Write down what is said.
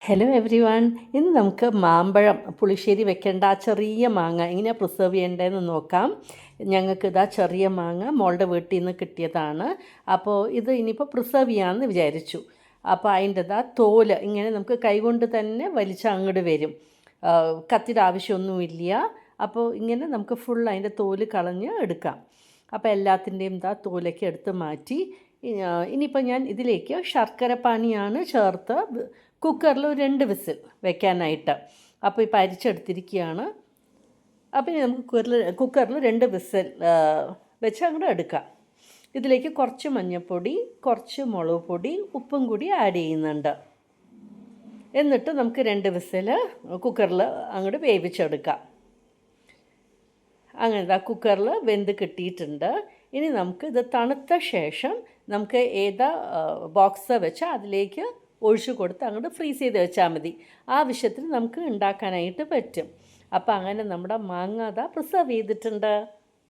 Hello every one. ഇന്ന് നമുക്ക് മാമ്പഴം പുളിശ്ശേരി വെക്കേണ്ട ആ ചെറിയ മാങ്ങ എങ്ങനെയാണ് പ്രിസർവ് ചെയ്യേണ്ടതെന്ന് നോക്കാം. ഞങ്ങൾക്ക് ഇതാ ചെറിയ മാങ്ങ മോളുടെ വീട്ടിൽ നിന്ന് കിട്ടിയതാണ്. അപ്പോൾ ഇത് ഇനിയിപ്പോൾ പ്രിസർവ് ചെയ്യാമെന്ന് വിചാരിച്ചു. അപ്പോൾ അതിൻ്റെ തോല് ഇങ്ങനെ നമുക്ക് കൈകൊണ്ട് തന്നെ വലിച്ച അങ്ങോട്ട് വരും. കത്തിയുടെ ആവശ്യമൊന്നുമില്ല. അപ്പോൾ ഇങ്ങനെ നമുക്ക് ഫുൾ അതിൻ്റെ തോല് കളഞ്ഞ് എടുക്കാം. അപ്പോൾ എല്ലാത്തിൻ്റെയും തോലൊക്കെ എടുത്ത് മാറ്റി ഇനിയിപ്പോൾ ഞാൻ ഇതിലേക്ക് ശർക്കര പാനിയാണ് ചേർത്ത് കുക്കറിൽ ഒരു 2 വിസിൽ വെക്കാനായിട്ട്. അപ്പോൾ ഇപ്പോൾ അരിച്ചെടുത്തിരിക്കുകയാണ്. അപ്പോൾ ഇനി നമുക്ക് കുക്കറിൽ 2 വിസിൽ വെച്ച് അങ്ങോട്ട് എടുക്കാം. ഇതിലേക്ക് കുറച്ച് മഞ്ഞൾപ്പൊടി, കുറച്ച് മുളക് പൊടി, ഉപ്പും കൂടി ആഡ് ചെയ്യുന്നുണ്ട്. എന്നിട്ട് നമുക്ക് 2 വിസിൽ കുക്കറിൽ അങ്ങോട്ട് വേവിച്ചെടുക്കാം. അങ്ങനെ കുക്കറിൽ വെന്ത് കിട്ടിയിട്ടുണ്ട്. ഇനി നമുക്ക് ഇത് തണുത്ത ശേഷം നമുക്ക് ഏതാ ബോക്സ് വെച്ചാൽ അതിലേക്ക് ഒഴിച്ചു കൊടുത്ത് അങ്ങോട്ട് ഫ്രീസ് ചെയ്ത് വെച്ചാൽ മതി. ആവശ്യത്തിന് നമുക്ക് ഉണ്ടാക്കാനായിട്ട് പറ്റും. അപ്പോൾ അങ്ങനെ നമ്മുടെ മാങ്ങ പ്രിസർവ് ചെയ്തിട്ടുണ്ട്.